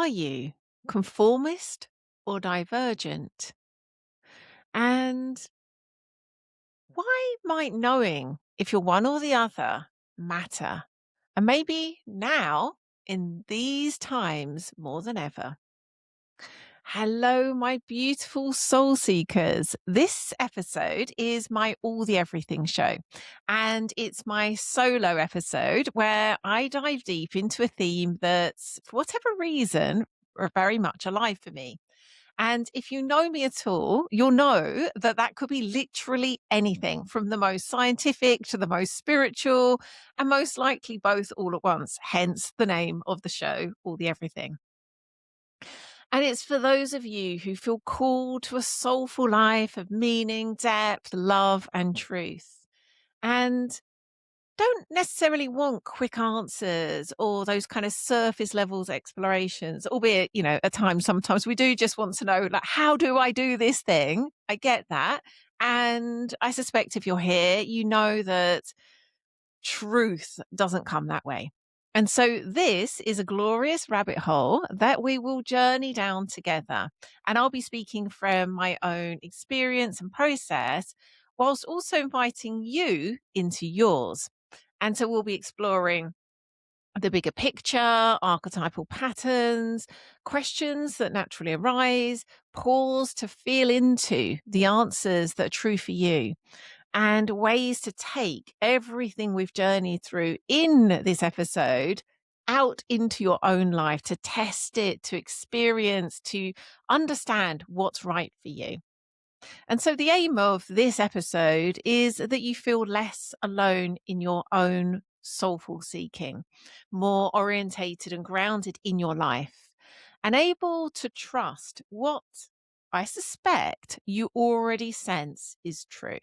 are you? Conformist or divergent? And why might knowing if you're one or the other matter? And maybe now, in these times, more than ever. Hello, my beautiful soul seekers. This episode is my All the Everything show, and it's my solo episode where I dive deep into a theme that's, for whatever reason, are very much alive for me. And if you know me at all, you'll know that that could be literally anything from the most scientific to the most spiritual, and most likely both all at once, hence the name of the show, All the Everything. And it's for those of you who feel called to a soulful life of meaning, depth, love, and truth. And don't necessarily want quick answers or those kind of surface levels explorations, albeit, at times, sometimes we do just want to know, like, how do I do this thing? I get that. And I suspect if you're here, you know that truth doesn't come that way. And so this is a glorious rabbit hole that we will journey down together. And I'll be speaking from my own experience and process, whilst also inviting you into yours. And so we'll be exploring the bigger picture, archetypal patterns, questions that naturally arise, pause to feel into the answers that are true for you, and ways to take everything we've journeyed through in this episode out into your own life, to test it, to experience, to understand what's right for you. And so the aim of this episode is that you feel less alone in your own soulful seeking, more orientated and grounded in your life, and able to trust what I suspect you already sense is true.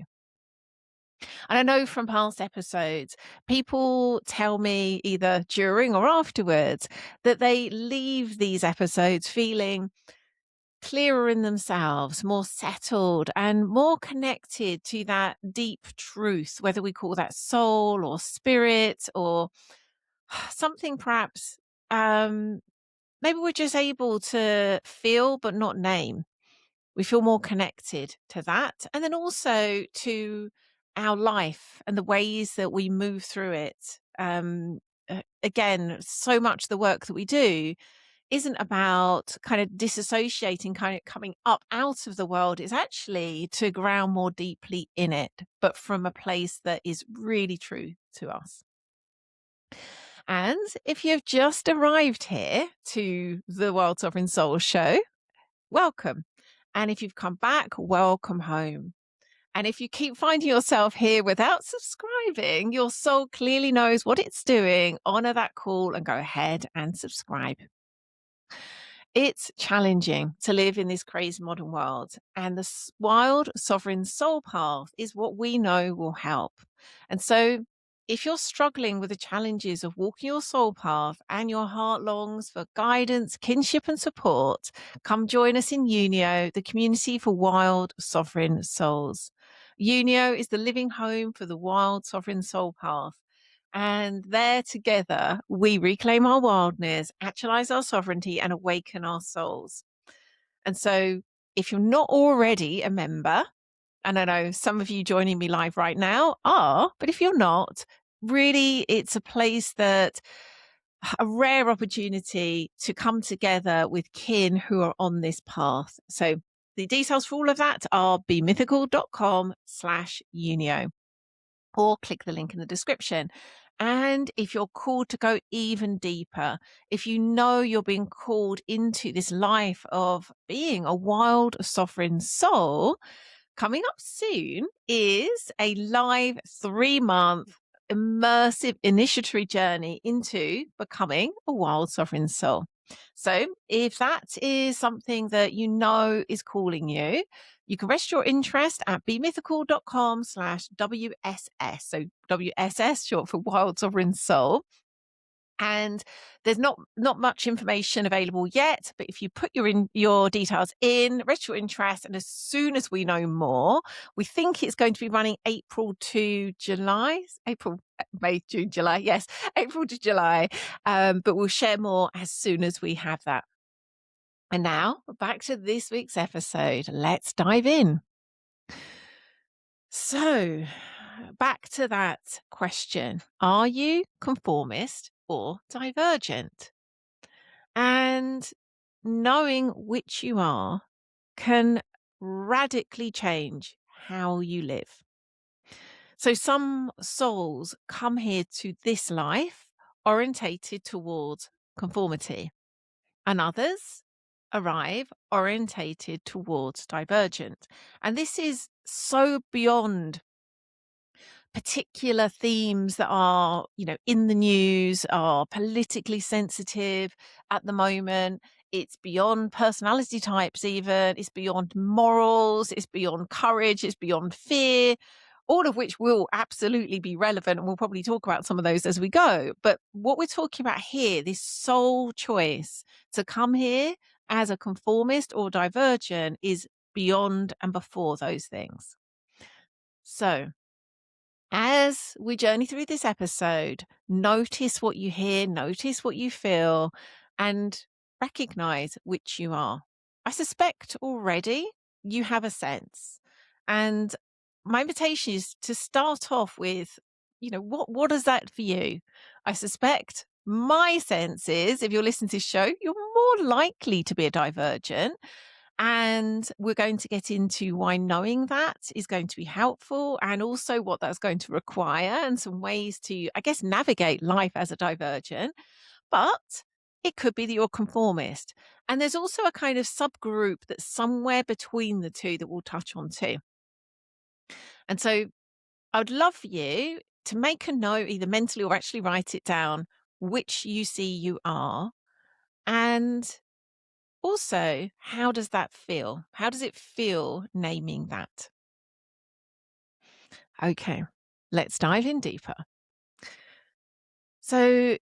And I know from past episodes, people tell me either during or afterwards that they leave these episodes feeling clearer in themselves, more settled, and more connected to that deep truth, whether we call that soul or spirit or something perhaps. Um, Maybe we're just able to feel but not name. We feel more connected to that. And then also to our life and the ways that we move through it. Again, so much of the work that we do isn't about kind of disassociating, kind of coming up out of the world. It's actually to ground more deeply in it, but from a place that is really true to us. And if you've just arrived here to the Wild Sovereign Soul show, welcome. And if you've come back, welcome home. And if you keep finding yourself here without subscribing, your soul clearly knows what it's doing. Honor that call and go ahead and subscribe. It's challenging to live in this crazy modern world, and the wild sovereign soul path is what we know will help. And so, if you're struggling with the challenges of walking your soul path and your heart longs for guidance, kinship, and support, come join us in Unio, the community for wild sovereign souls. Unio is the living home for the wild sovereign soul path. And there together, we reclaim our wildness, actualize our sovereignty, and awaken our souls. And so, if you're not already a member, and I know some of you joining me live right now are, but if you're not, really, it's a place that a rare opportunity to come together with kin who are on this path. So, the details for all of that are bemythical.com/unio, or click the link in the description. And if you're called to go even deeper, if you know you're being called into this life of being a wild sovereign soul, coming up soon is a live 3-month immersive initiatory journey into becoming a wild sovereign soul. So if that is something that you know is calling you, you can register your interest at bemythical.com/WSS. So WSS, short for Wild Sovereign Soul. And there's not much information available yet, but if you put your details in, register your interest, and as soon as we know more, we think it's going to be running April to July, April, May, June, July, yes, April to July. But we'll share more as soon as we have that. And now back to this week's episode. Let's dive in. So, back to that question. Are you conformist or divergent? And knowing which you are can radically change how you live. So, some souls come here to this life orientated towards conformity, and others arrive orientated towards divergent. And this is so beyond particular themes that are, in the news, are politically sensitive at the moment. It's beyond personality types, even. It's beyond morals. It's beyond courage. It's beyond fear, all of which will absolutely be relevant. And we'll probably talk about some of those as we go. But what we're talking about here, this sole choice to come here as a conformist or divergent, is beyond and before those things. So, as we journey through this episode, notice what you hear, notice what you feel, and recognize which you are. I suspect already you have a sense. And my invitation is to start off with, what is that for you? I suspect my sense is, if you're listening to this show, you're more likely to be a divergent. And we're going to get into why knowing that is going to be helpful, and also what that's going to require, and some ways to, I guess, navigate life as a divergent. But it could be that you're conformist. And there's also a kind of subgroup that's somewhere between the two that we'll touch on too. And so I would love for you to make a note, either mentally or actually write it down, which you see you are. And also, how does that feel? How does it feel naming that? Okay, let's dive in deeper. So,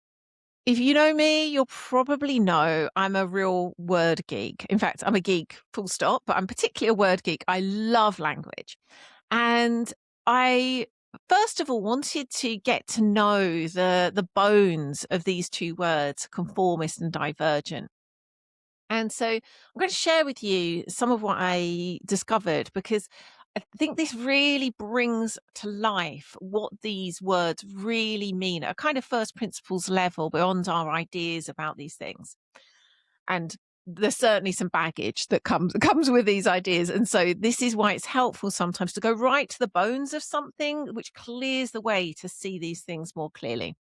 if you know me, you'll probably know I'm a real word geek. In fact, I'm a geek, full stop, but I'm particularly a word geek. I love language. And I first of all wanted to get to know the bones of these two words, conformist and divergent. And so I'm going to share with you some of what I discovered, because I think this really brings to life what these words really mean at a kind of first principles level beyond our ideas about these things. And there's certainly some baggage that comes with these ideas. And so this is why it's helpful sometimes to go right to the bones of something, which clears the way to see these things more clearly.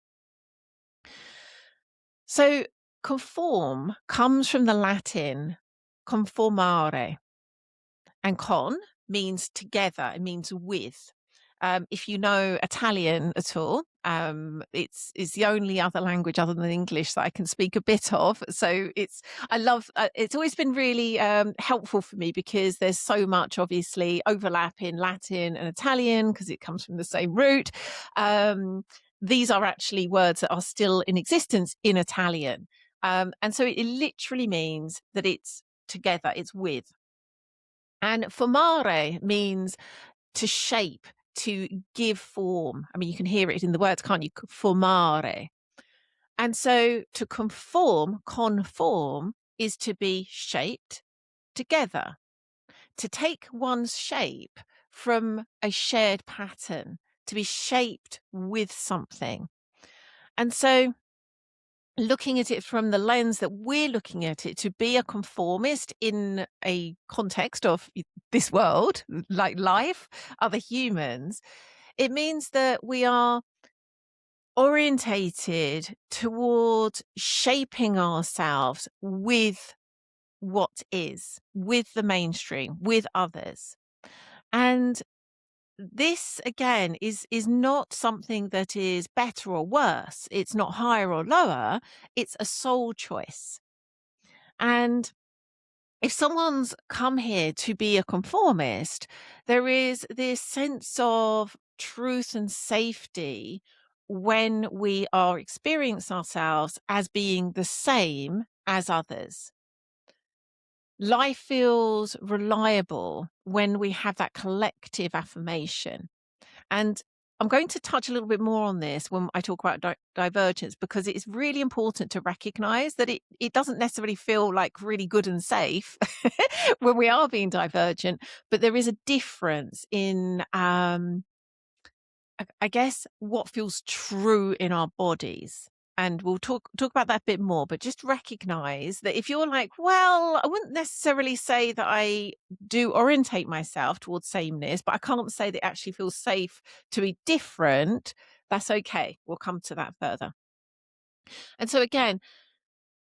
So conform comes from the Latin conformare, and con means together, it means with. If you know Italian at all, it's the only other language other than English that I can speak a bit of. So I love. It's always been really helpful for me, because there's so much obviously overlap in Latin and Italian because it comes from the same root. These are actually words that are still in existence in Italian, and so it literally means that it's together, it's with. And formare means to shape, to give form. I mean, you can hear it in the words, can't you? Formare. And so to conform is to be shaped together, to take one's shape from a shared pattern, to be shaped with something. And so looking at it from the lens that we're looking at it, to be a conformist in a context of this world, like life, other humans, it means that we are orientated towards shaping ourselves with what is, with the mainstream, with others. And this again is not something that is better or worse. It's not higher or lower. It's a soul choice. And if someone's come here to be a conformist, there is this sense of truth and safety when we are experiencing ourselves as being the same as others. Life feels reliable when we have that collective affirmation. And I'm going to touch a little bit more on this when I talk about divergence, because it's really important to recognize that it doesn't necessarily feel like really good and safe when we are being divergent, but there is a difference in, I guess, what feels true in our bodies. And we'll talk about that a bit more, but just recognize that if you're like, well, I wouldn't necessarily say that I do orientate myself towards sameness, but I can't say that it actually feels safe to be different. That's okay. We'll come to that further. And so again,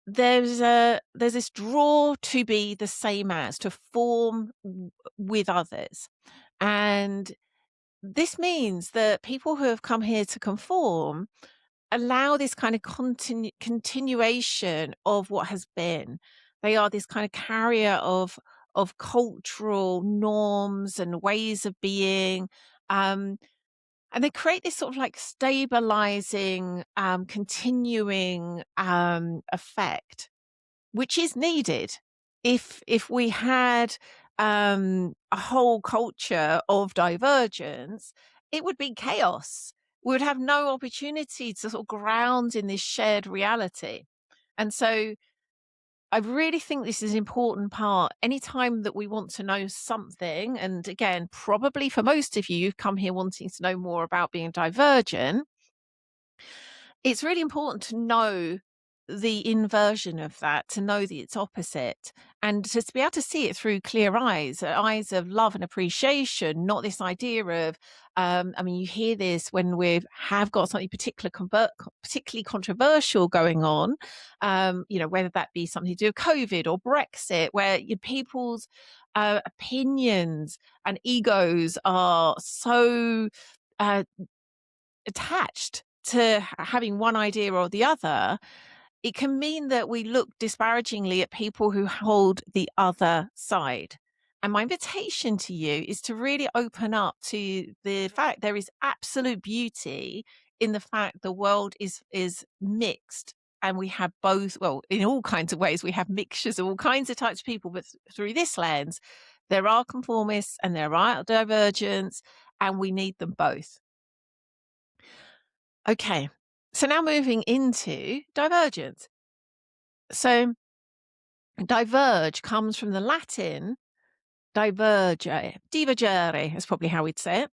there's this draw to be the same as, to form with others. And this means that people who have come here to conform allow this kind of continuation of what has been. They are this kind of carrier of cultural norms and ways of being. And they create this sort of like stabilizing, continuing effect, which is needed. If we had a whole culture of divergence, it would be chaos. We would have no opportunity to sort of ground in this shared reality. And so I really think this is an important part. Anytime that we want to know something, and again, probably for most of you, you've come here wanting to know more about being divergent, it's really important to know the inversion of that, to know that it's opposite, and to be able to see it through clear eyes, eyes of love and appreciation, not this idea of, I mean, you hear this when we have got something particularly controversial going on, whether that be something to do with COVID or Brexit, where people's opinions and egos are so attached to having one idea or the other, it can mean that we look disparagingly at people who hold the other side. And my invitation to you is to really open up to the fact there is absolute beauty in the fact the world is mixed, and we have both, well, in all kinds of ways, we have mixtures of all kinds of types of people, but through this lens, there are conformists and there are divergents, and we need them both. Okay, so now moving into divergence. So diverge comes from the Latin divergere is probably how we'd say it.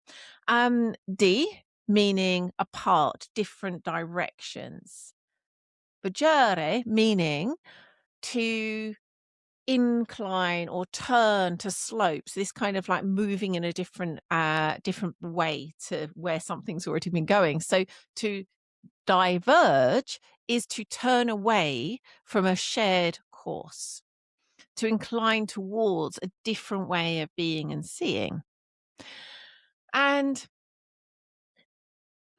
Meaning apart, different directions. Vergere meaning to incline or turn, to slopes, this kind of like moving in a different way to where something's already been going. So to diverge is to turn away from a shared course, to incline towards a different way of being and seeing. And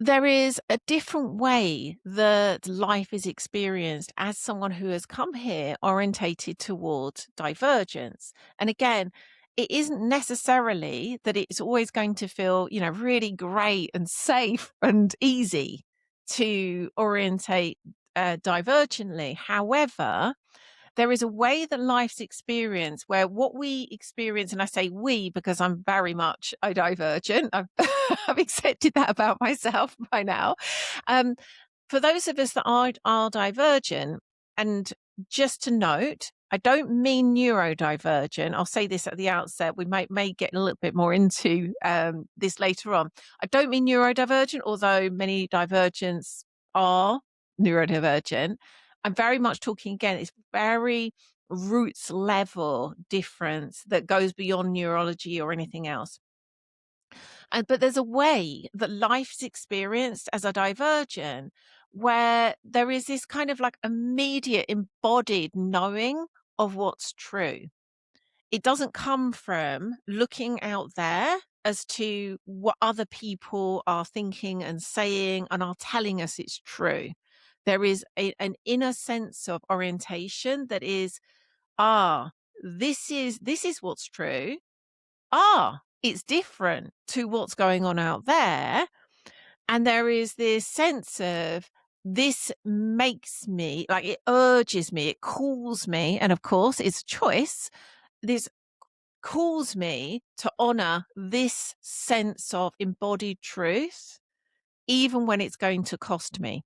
there is a different way that life is experienced as someone who has come here orientated towards divergence. And again, it isn't necessarily that it's always going to feel, really great and safe and easy to orientate divergently. However, there is a way that life's experienced where what we experience, and I say we because I'm very much a divergent. I've accepted that about myself by now. For those of us that are divergent, and just to note, I don't mean neurodivergent. I'll say this at the outset. We may get a little bit more into this later on. I don't mean neurodivergent, although many divergents are neurodivergent. I'm very much talking, again, it's very roots level difference that goes beyond neurology or anything else. But there's a way that life's experienced as a divergent where there is this kind of like immediate embodied knowing of what's true. It doesn't come from looking out there as to what other people are thinking and saying and are telling us it's true. There is an inner sense of orientation that is, this is what's true. It's different to what's going on out there. And there is this sense of, this makes me, like, it urges me, it calls me. And of course, it's a choice. This calls me to honor this sense of embodied truth, even when it's going to cost me.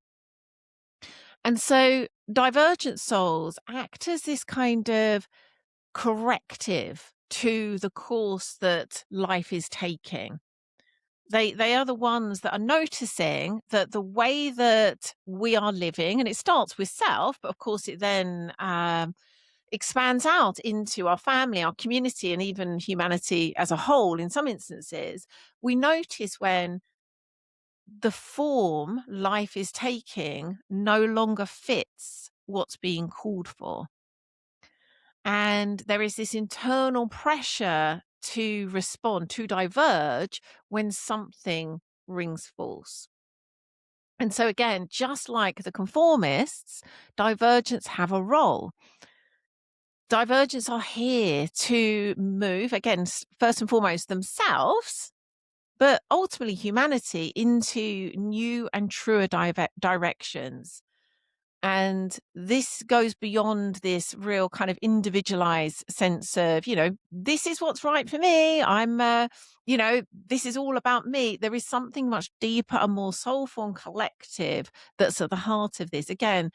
And so divergent souls act as this kind of corrective to the course that life is taking. They are the ones that are noticing that the way that we are living, and it starts with self, but of course it then expands out into our family, our community, and even humanity as a whole. In some instances, we notice when the form life is taking no longer fits what's being called for. And there is this internal pressure to respond, to diverge when something rings false. And so, again, just like the conformists, divergents have a role. Divergents are here to move, again, first and foremost, themselves, but ultimately humanity into new and truer directions. And this goes beyond this real kind of individualized sense of, this is what's right for me. This is all about me. There is something much deeper and more soulful and collective that's at the heart of this. Again,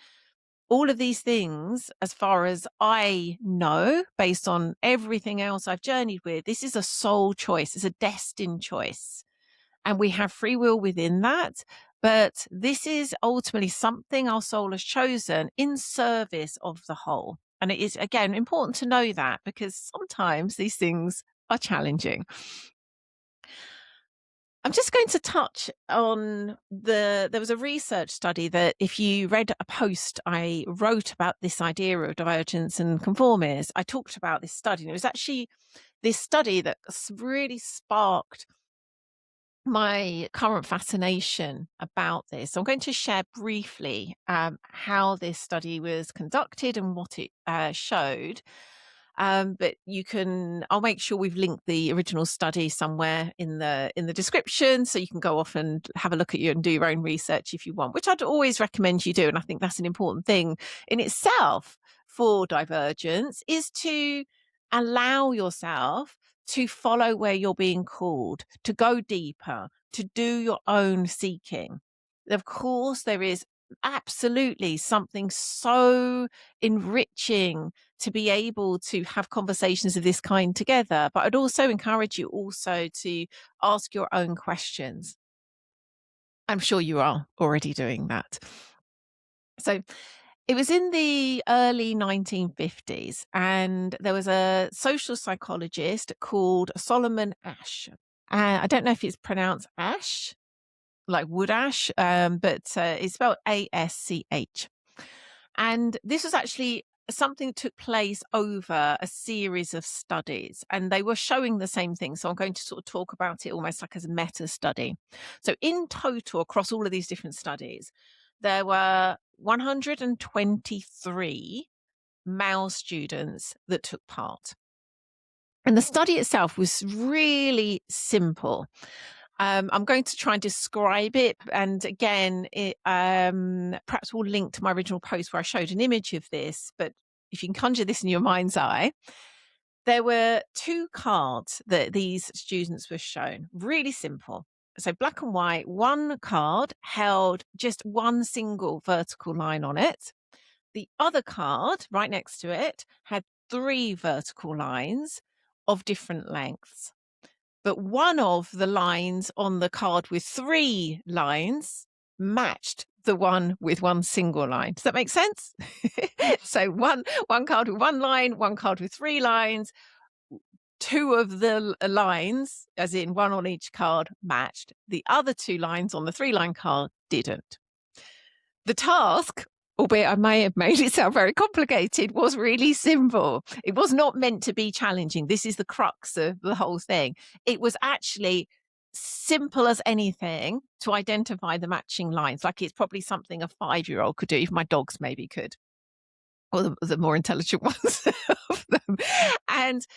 all of these things, as far as I know, based on everything else I've journeyed with, this is a soul choice. It's a destined choice. And we have free will within that. But this is ultimately something our soul has chosen in service of the whole. And it is, again, important to know that, because sometimes these things are challenging. I'm just going to touch on there was a research study that, if you read a post I wrote about this idea of divergence and conformism, I talked about this study. And it was actually this study that really sparked my current fascination about this. So I'm going to share briefly how this study was conducted and what it showed. But I'll make sure we've linked the original study somewhere in the description, so you can go off and have a look at you and do your own research if you want, which I'd always recommend you do. And I think that's an important thing in itself for divergence, is to allow yourself to follow where you're being called, to go deeper, to do your own seeking. Of course, there is absolutely something so enriching to be able to have conversations of this kind together. But I'd also encourage you also to ask your own questions. I'm sure you are already doing that. So it was in the early 1950s, and there was a social psychologist called Solomon Asch. I don't know if it's pronounced Ash, like wood ash, but it's spelled ASCH. And this was actually something that took place over a series of studies, and they were showing the same thing. So I'm going to sort of talk about it almost like as a meta study. So in total, across all of these different studies, there were 123 male students that took part. And the study itself was really simple. I'm going to try and describe it. And again, perhaps we'll link to my original post where I showed an image of this. But if you can conjure this in your mind's eye, there were two cards that these students were shown. Really simple. So black and white, one card held just one single vertical line on it. The other card right next to it had three vertical lines of different lengths. But one of the lines on the card with three lines matched the one with one single line. Does that make sense? So one card with one line, one card with three lines. Two of the lines, as in one on each card, matched. The other two lines on the three-line card didn't. The task, albeit I may have made it sound very complicated, was really simple. It was not meant to be challenging. This is the crux of the whole thing. It was actually simple as anything to identify the matching lines. Like, it's probably something a 5-year-old could do, if my dogs maybe could, or the more intelligent ones of them. And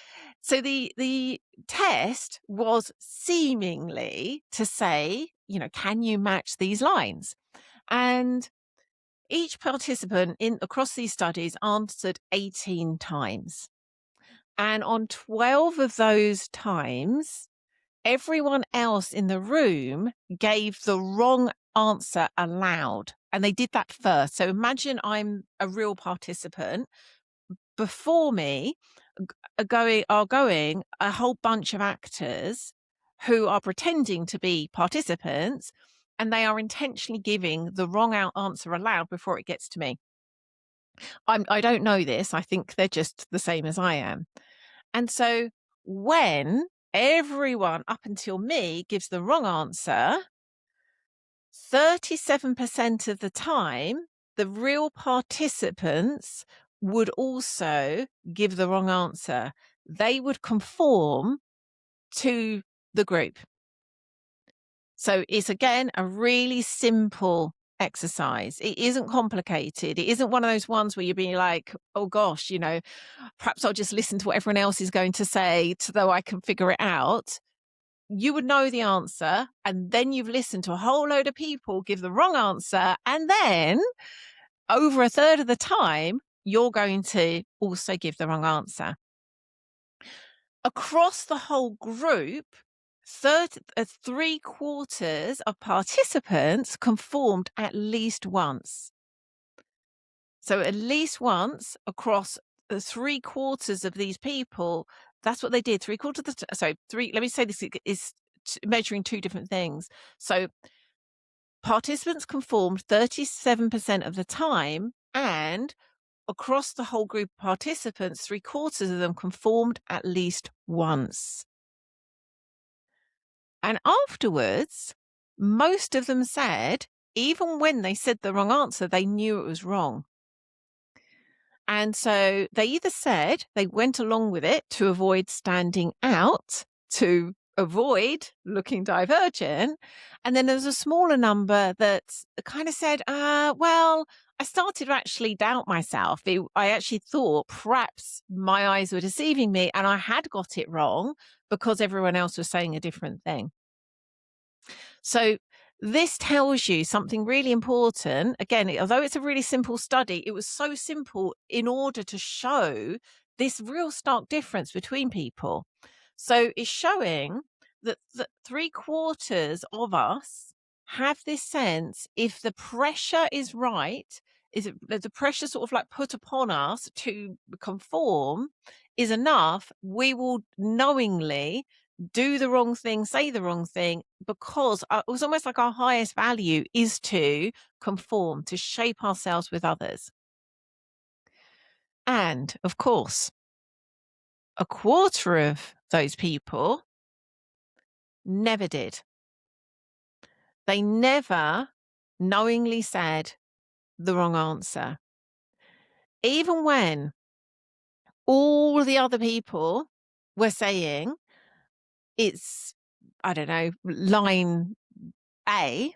so the test was seemingly to say, can you match these lines? And each participant across these studies answered 18 times. And on 12 of those times, everyone else in the room gave the wrong answer aloud. And they did that first. So imagine I'm a real participant. Before me are going a whole bunch of actors who are pretending to be participants, and they are intentionally giving the wrong answer aloud before it gets to me. I don't know this. I think they're just the same as I am. And so when everyone up until me gives the wrong answer, 37% of the time, the real participants would also give the wrong answer. They would conform to the group. So it's, again, a really simple exercise. It isn't complicated. It isn't one of those ones where you're being like, oh gosh, perhaps I'll just listen to what everyone else is going to say so I can figure it out. You would know the answer, and then you've listened to a whole load of people give the wrong answer, and then over a third of the time, you're going to also give the wrong answer. Across the whole group, 3/4 of participants conformed at least once. So at least once across the 3/4 of these people, that's what they did. 3/4 of the let me say this is measuring two different things. So participants conformed 37% of the time, and across the whole group of participants, 3/4 of them conformed at least once. And afterwards, most of them said, even when they said the wrong answer, they knew it was wrong. And so they either said they went along with it to avoid standing out, to avoid looking divergent. And then there was a smaller number that kind of said, well, I started to actually doubt myself. I actually thought perhaps my eyes were deceiving me and I had got it wrong because everyone else was saying a different thing. So this tells you something really important. Again, although it's a really simple study, it was so simple in order to show this real stark difference between people. So it's showing that 3/4 of us have this sense, if the pressure is right, is it the pressure sort of like put upon us to conform is enough, we will knowingly do the wrong thing, say the wrong thing, because it was almost like our highest value is to conform, to shape ourselves with others. And of course, 1/4 of those people never did. They never knowingly said the wrong answer. Even when all the other people were saying it's, I don't know, line A,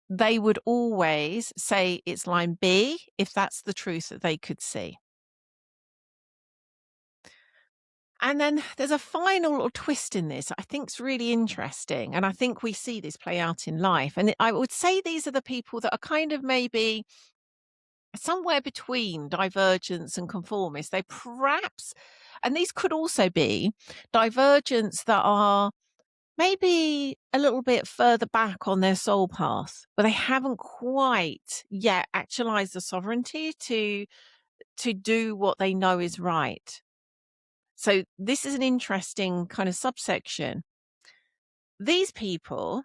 they would always say it's line B if that's the truth that they could see. And then there's a final little twist in this I think is really interesting. And I think we see this play out in life. And I would say these are the people that are kind of maybe somewhere between divergence and conformist. They perhaps, and these could also be divergents that are maybe a little bit further back on their soul path, but they haven't quite yet actualized the sovereignty to do what they know is right. So this is an interesting kind of subsection. These people,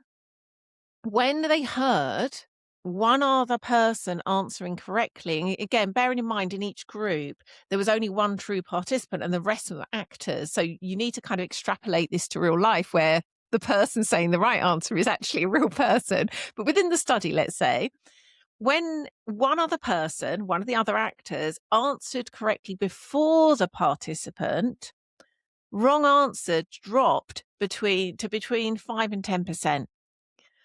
when they heard one other person answering correctly, and again, bearing in mind in each group, there was only one true participant and the rest were actors. So you need to kind of extrapolate this to real life where the person saying the right answer is actually a real person. But within the study, let's say, when one other person, one of the other actors, answered correctly before the participant, wrong answer dropped between 5 and 10%.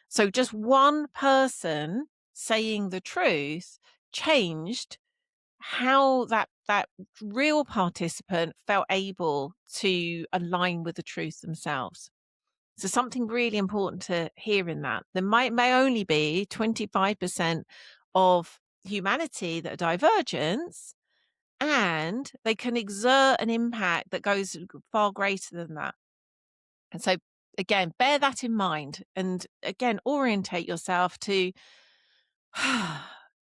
So just one person saying the truth changed how that real participant felt able to align with the truth themselves. So something really important to hear in that. There may only be 25% of humanity that are divergence, and they can exert an impact that goes far greater than that. And so, again, bear that in mind, and again, orientate yourself to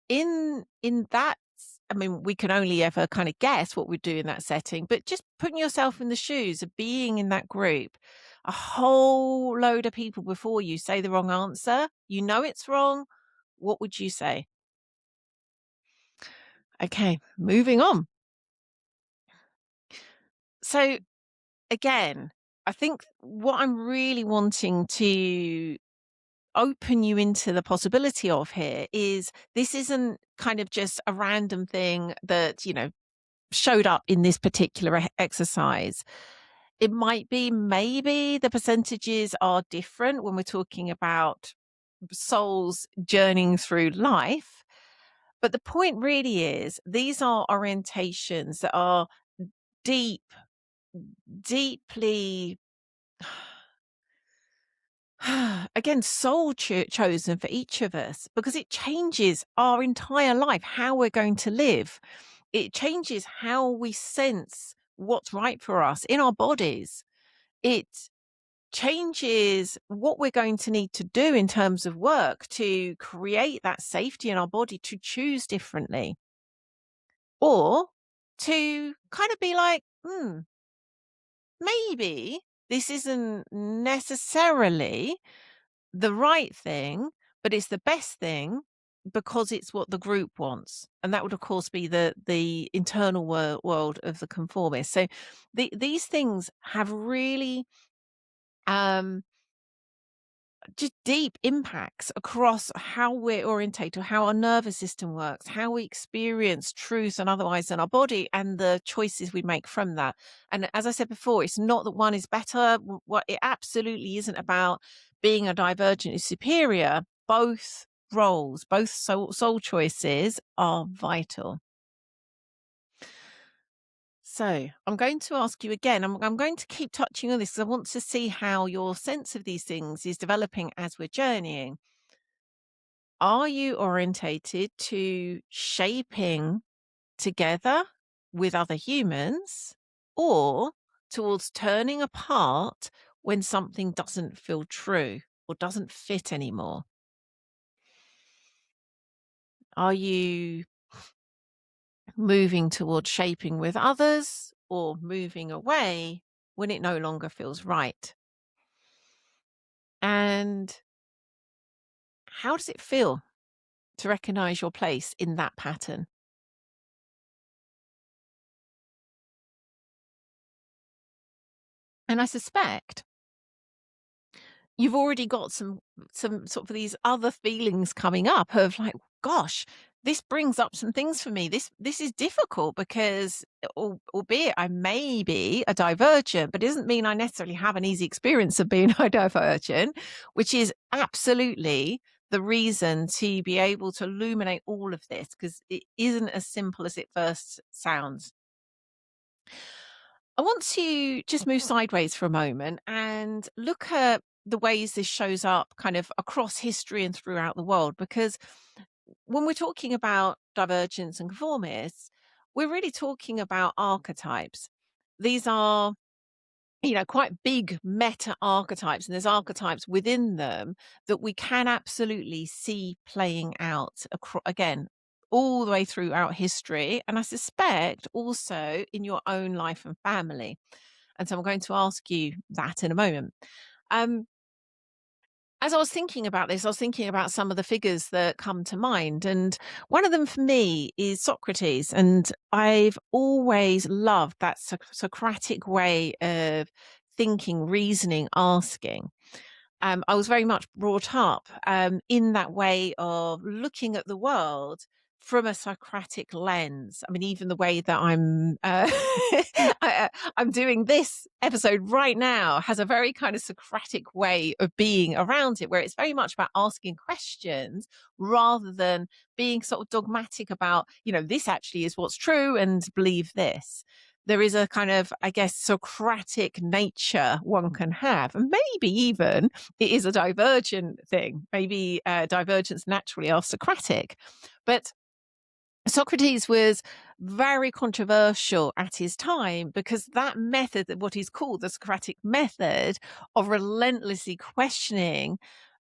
in that. I mean, we can only ever kind of guess what we'd do in that setting, but just putting yourself in the shoes of being in that group, a whole load of people before you say the wrong answer. You know it's wrong. What would you say? Okay, moving on. So again, I think what I'm really wanting to open you into the possibility of here is this isn't kind of just a random thing that, showed up in this particular exercise. It might be maybe the percentages are different when we're talking about souls journeying through life. But the point really is these are orientations that are deep, deeply again, chosen for each of us because it changes our entire life, how we're going to live. It changes how we sense what's right for us in our bodies. It changes what we're going to need to do in terms of work to create that safety in our body to choose differently or to kind of be like, maybe this isn't necessarily the right thing, but it's the best thing because it's what the group wants. And that would, of course, be the internal world of the conformist. So these things have really um, just deep impacts across how we're orientated, how our nervous system works, how we experience truth and otherwise in our body, and the choices we make from that. And as I said before, it's not that one is better. What it absolutely isn't about being a divergent is superior. Both roles, both soul choices are vital. So I'm going to ask you again. I'm going to keep touching on this because I want to see how your sense of these things is developing as we're journeying. Are you orientated to shaping together with other humans or towards turning apart when something doesn't feel true or doesn't fit anymore? Are you moving towards shaping with others or moving away when it no longer feels right? And how does it feel to recognize your place in that pattern? And I suspect you've already got some sort of these other feelings coming up of like, gosh, this brings up some things for me. This is difficult because albeit I may be a divergent, but it doesn't mean I necessarily have an easy experience of being a divergent, which is absolutely the reason to be able to illuminate all of this because it isn't as simple as it first sounds. I want to just move sideways for a moment and look at the ways this shows up kind of across history and throughout the world. Because when we're talking about divergence and conformists, we're really talking about archetypes. These are, quite big meta archetypes, and there's archetypes within them that we can absolutely see playing out again all the way throughout history, and I suspect also in your own life and family. And so I'm going to ask you that in a moment. Um, as I was thinking about this, I was thinking about some of the figures that come to mind. And one of them for me is Socrates. And I've always loved that Socratic way of thinking, reasoning, asking. I was very much brought up in that way of looking at the world from a Socratic lens. I mean, even the way that I'm doing this episode right now has a very kind of Socratic way of being around it, where it's very much about asking questions rather than being sort of dogmatic about, this actually is what's true and believe this. There is a kind of, I guess, Socratic nature one can have, and maybe even it is a divergent thing. Maybe divergence naturally are Socratic. But Socrates was very controversial at his time because that method, what is called the Socratic method of relentlessly questioning,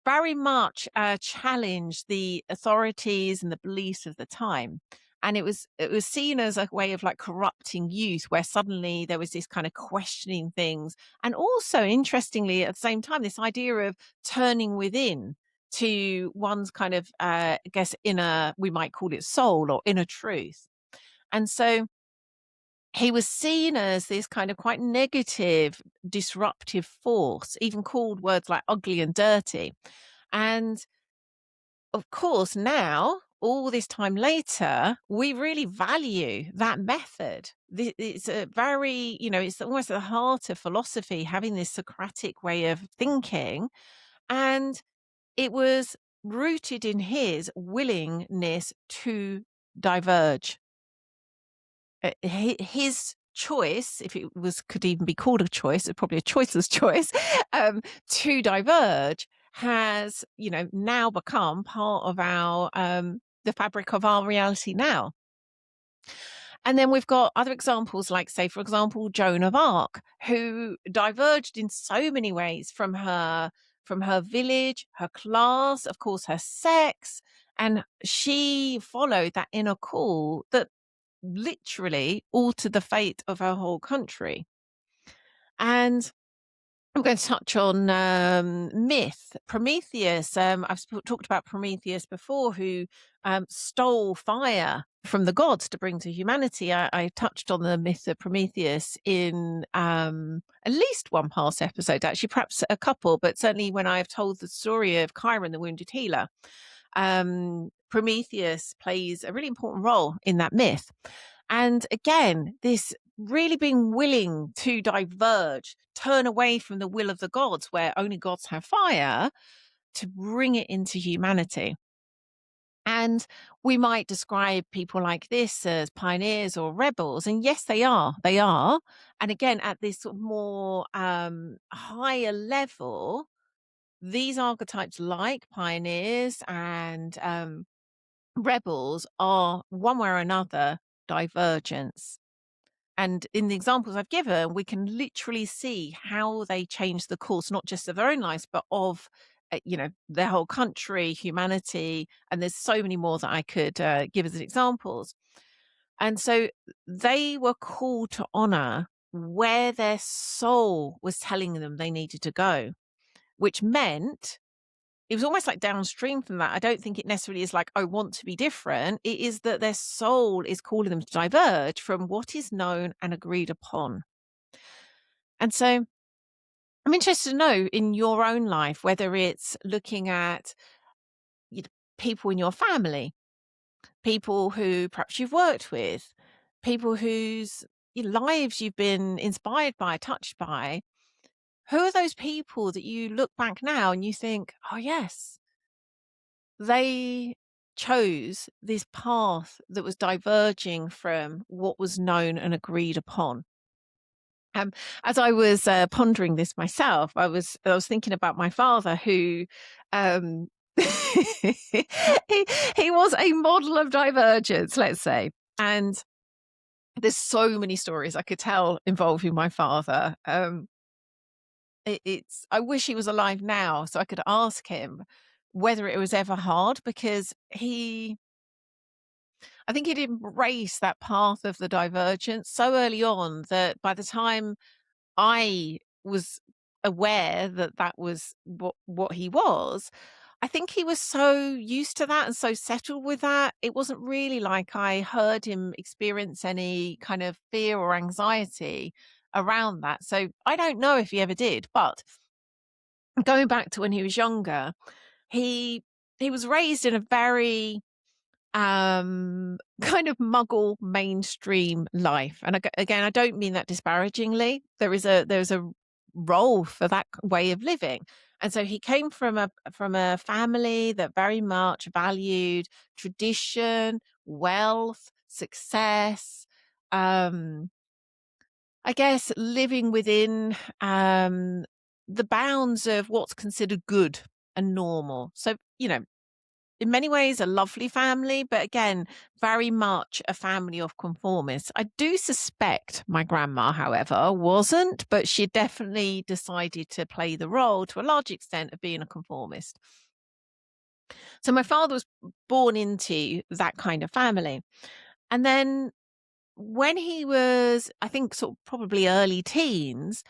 very much challenged the authorities and the beliefs of the time. And it was seen as a way of like corrupting youth, where suddenly there was this kind of questioning things, and also interestingly at the same time this idea of turning within to one's kind of I guess inner, we might call it soul or inner truth. And so he was seen as this kind of quite negative, disruptive force, even called words like ugly and dirty. And of course, now, all this time later, we really value that method. It's a very, it's almost at the heart of philosophy, having this Socratic way of thinking. And it was rooted in his willingness to diverge. His choice, if it was could even be called a choice, it's probably a choiceless choice, to diverge has, now become part of our the fabric of our reality now. And then we've got other examples, like, say, for example, Joan of Arc, who diverged in so many ways from her village, her class, of course, her sex, and she followed that inner call that literally altered the fate of her whole country. And I'm going to touch on myth. Prometheus. Talked about Prometheus before, who stole fire from the gods to bring to humanity. I touched on the myth of Prometheus in at least one past episode, actually, perhaps a couple, but certainly when I've told the story of Chiron, the wounded healer. Prometheus plays a really important role in that myth. And again, this really being willing to diverge, turn away from the will of the gods, where only gods have fire, to bring it into humanity. And we might describe people like this as pioneers or rebels. And yes, they are. They are. And again, at this sort of more higher level, these archetypes, like pioneers and rebels, are one way or another divergence. And in the examples I've given, we can literally see how they change the course, not just of their own lives, but of, their whole country, humanity. And there's so many more that I could give as examples. And so they were called to honor where their soul was telling them they needed to go, which meant it was almost like downstream from that. I don't think it necessarily is like, I want to be different. It is that their soul is calling them to diverge from what is known and agreed upon. And so I'm interested to know in your own life, whether it's looking at people in your family, people who perhaps you've worked with, people whose lives you've been inspired by, touched by. Who are those people that you look back now and you think, oh, yes, they chose this path that was diverging from what was known and agreed upon? Um, as I was pondering this myself, I was thinking about my father, who um, he was a model of divergence, let's say. And there's so many stories I could tell involving my father. I wish he was alive now so I could ask him whether it was ever hard, because I think he'd embraced that path of the divergence so early on that by the time I was aware that that was what he was, I think he was so used to that and so settled with that. It wasn't really like I heard him experience any kind of fear or anxiety around that. So I don't know if he ever did, but going back to when he was younger, he he was raised in a very kind of muggle mainstream life. And again, I don't mean that disparagingly. There's a role for that way of living. And so he came from a family that very much valued tradition, wealth, success, um I guess living within the bounds of what's considered good and normal. So, in many ways a lovely family, but again, very much a family of conformists. I do suspect my grandma, however, wasn't, but she definitely decided to play the role to a large extent of being a conformist. So my father was born into that kind of family. And then when he was, I think, sort of probably early teens,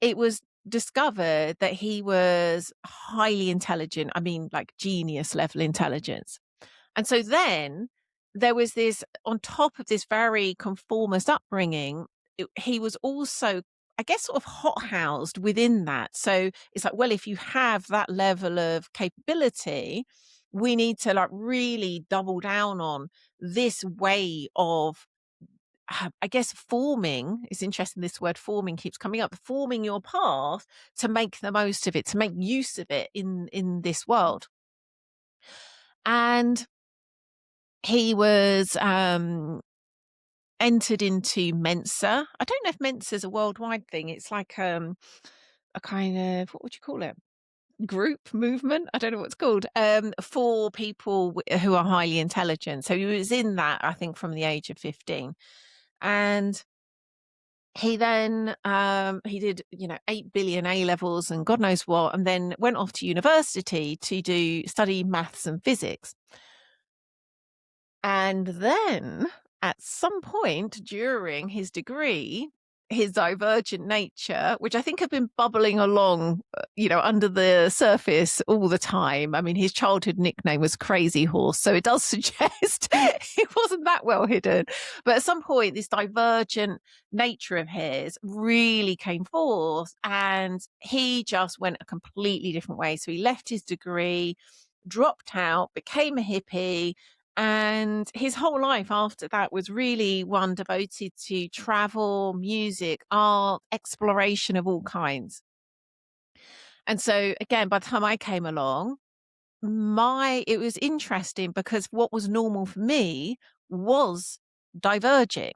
it was discovered that he was highly intelligent. I mean, like genius level intelligence. And so then there was this, on top of this very conformist upbringing, he was also, I guess, sort of hothoused within that. So it's like, well, if you have that level of capability, we need to like really double down on this way of I guess forming. It's interesting, this word forming keeps coming up, forming your path to make the most of it, to make use of it in this world. And he was entered into Mensa. I don't know if Mensa is a worldwide thing. It's like a kind of, what would you call it? Group movement. I don't know what it's called. For people who are highly intelligent. So he was in that, I think, from the age of 15. And he then he did 8 billion A levels and God knows what, and then went off to university to study maths and physics. And then at some point during his degree, his divergent nature, which I think had been bubbling along, under the surface all the time. I mean, his childhood nickname was Crazy Horse, so it does suggest it wasn't that well hidden. But at some point, this divergent nature of his really came forth, and he just went a completely different way. So he left his degree, dropped out, became a hippie, and his whole life after that was really one devoted to travel, music, art, exploration of all kinds. And so again, by the time I came along, it was interesting because what was normal for me was diverging.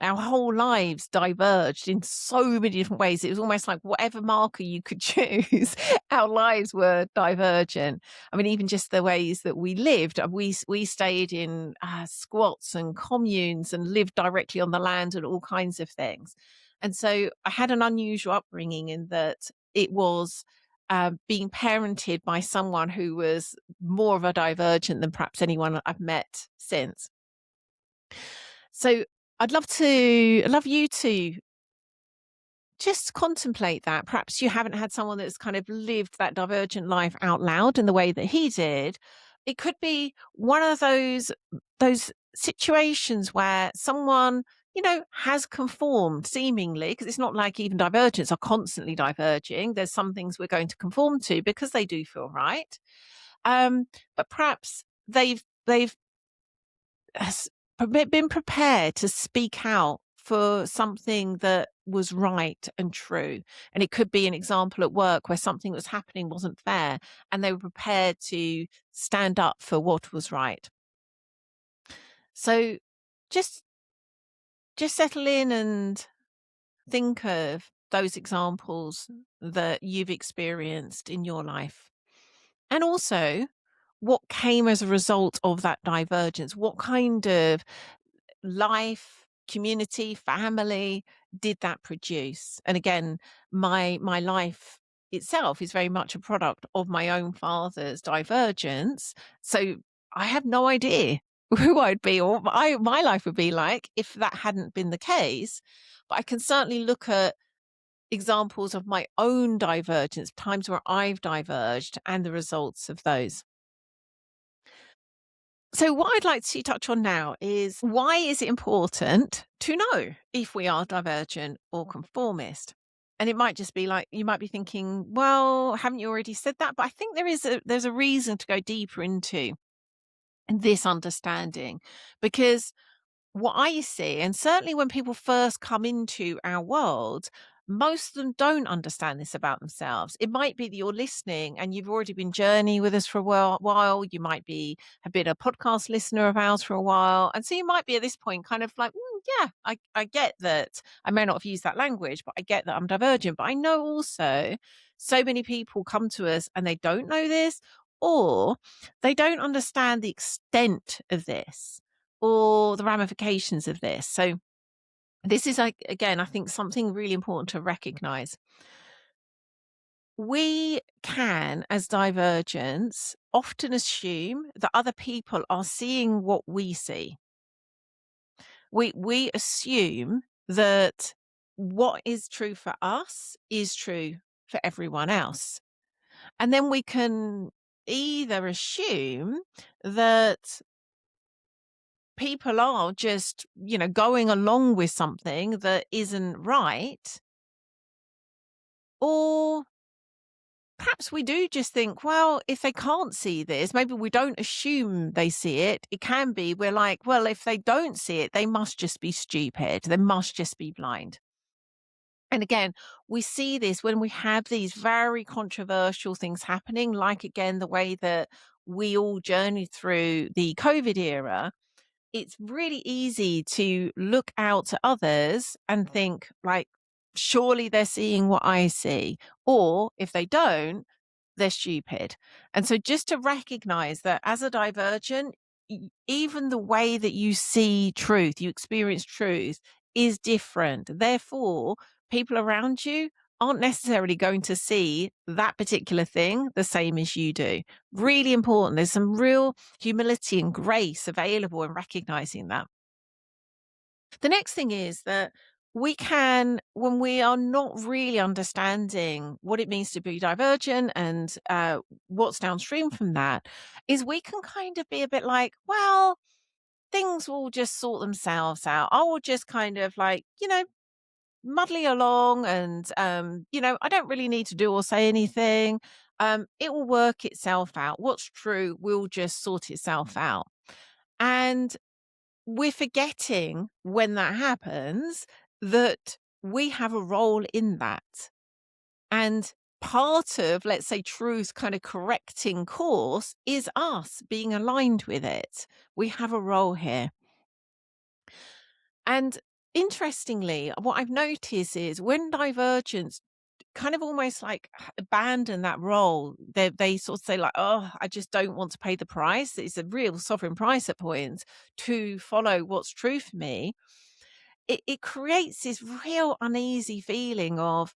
Our whole lives diverged in so many different ways. It was almost like whatever marker you could choose, our lives were divergent. I mean, even just the ways that we lived, we stayed in squats and communes and lived directly on the land and all kinds of things. And so I had an unusual upbringing in that it was being parented by someone who was more of a divergent than perhaps anyone I've met since. So I'd love you to just contemplate that. Perhaps you haven't had someone that's kind of lived that divergent life out loud in the way that he did. It could be one of those situations where someone, has conformed seemingly, because it's not like even divergents are constantly diverging. There's some things we're going to conform to because they do feel right. But perhaps they've has been prepared to speak out for something that was right and true. And it could be an example at work where something that was happening wasn't fair, and they were prepared to stand up for what was right. So just settle in and think of those examples that you've experienced in your life. And also, what came as a result of that divergence? What kind of life, community, family did that produce? And again, my life itself is very much a product of my own father's divergence. So I have no idea who I'd be or my life would be like if that hadn't been the case. But I can certainly look at examples of my own divergence, times where I've diverged, and the results of those. So, what I'd like to touch on now is, why is it important to know if we are divergent or conformist? And it might just be like, you might be thinking, well, haven't you already said that? But I think there's a reason to go deeper into this understanding, because what I see, and certainly when people first come into our world, most of them don't understand this about themselves. It might be that you're listening and you've already been journeying with us for a while. You might have been a podcast listener of ours for a while. And so you might be at this point kind of like, yeah, I get that. I may not have used that language, but I get that I'm divergent. But I know also so many people come to us and they don't know this, or they don't understand the extent of this or the ramifications of this. So, this is like, again, I think something really important to recognize. We can, as divergents, often assume that other people are seeing what we see. We assume that what is true for us is true for everyone else. And then we can either assume that people are just, going along with something that isn't right, or perhaps we do just think, well, if they can't see this, maybe we don't assume they see it. It can be we're like, well, if they don't see it, they must just be stupid. They must just be blind. And again, we see this when we have these very controversial things happening, like again, the way that we all journeyed through the COVID era. It's really easy to look out to others and think, like, surely they're seeing what I see. Or if they don't, they're stupid. And so just to recognize that as a divergent, even the way that you see truth, you experience truth is different. Therefore, people around you aren't necessarily going to see that particular thing the same as you do. Really important. There's some real humility and grace available in recognizing that. The next thing is that we can, when we are not really understanding what it means to be divergent and what's downstream from that, is we can kind of be a bit like, well, things will just sort themselves out. I will just kind of like, muddly along and, I don't really need to do or say anything. It will work itself out. What's true will just sort itself out. And we're forgetting when that happens that we have a role in that. And part of, let's say, truth kind of correcting course is us being aligned with it. We have a role here. And interestingly, what I've noticed is when divergence kind of almost like abandon that role, they sort of say like, oh, I just don't want to pay the price. It's a real sovereign price at points to follow what's true for me. It creates this real uneasy feeling of,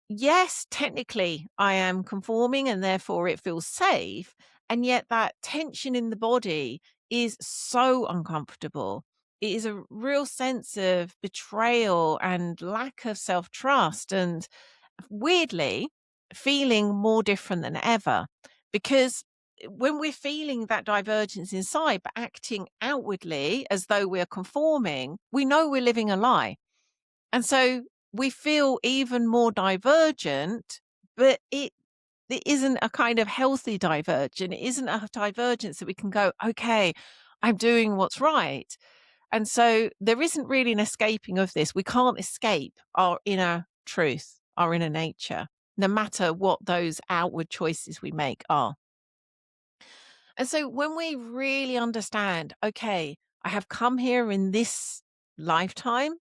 yes, technically I am conforming and therefore it feels safe. And yet that tension in the body is so uncomfortable. It is a real sense of betrayal and lack of self trust. And weirdly, feeling more different than ever. Because when we're feeling that divergence inside, but acting outwardly as though we're conforming, we know we're living a lie. And so we feel even more divergent, but it isn't a kind of healthy divergent. It isn't a divergence that we can go, okay, I'm doing what's right. And so there isn't really an escaping of this. We can't escape our inner truth, our inner nature, no matter what those outward choices we make are. And so when we really understand, okay, I have come here in this lifetime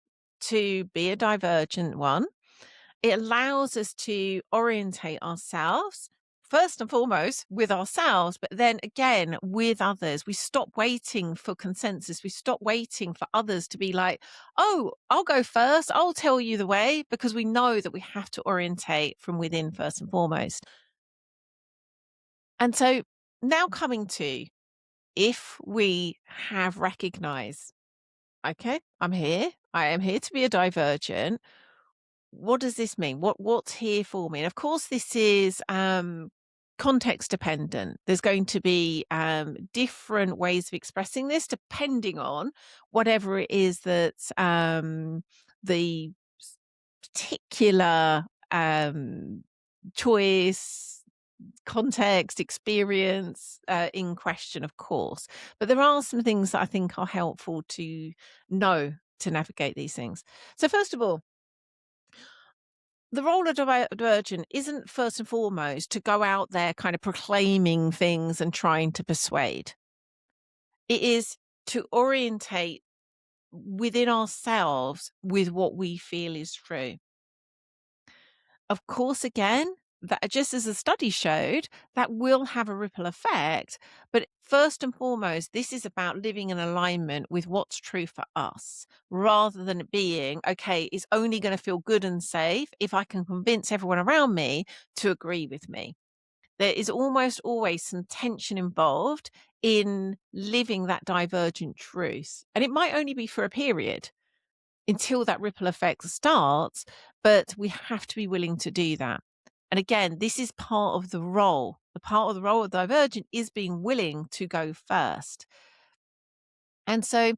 to be a divergent one, it allows us to orientate ourselves first and foremost with ourselves, but then again with others. We stop waiting for consensus. We stop waiting for others to be like, oh, I'll go first. I'll tell you the way, because we know that we have to orientate from within first and foremost. And so now coming to, if we have recognized, okay, I'm here. I am here to be a divergent. What does this mean? What's here for me? And of course, this is context dependent. There's going to be different ways of expressing this depending on whatever it is that the particular choice, context, experience in question, of course. But there are some things that I think are helpful to know to navigate these things. So, first of all, the role of divergent isn't first and foremost to go out there kind of proclaiming things and trying to persuade. It is to orientate within ourselves with what we feel is true. Of course, again, that, just as the study showed, that will have a ripple effect. But first and foremost, this is about living in alignment with what's true for us, rather than it being, okay, it's only going to feel good and safe if I can convince everyone around me to agree with me. There is almost always some tension involved in living that divergent truth. And it might only be for a period until that ripple effect starts, but we have to be willing to do that. And again, this is part of the role. The part of the role of divergent is being willing to go first. And so,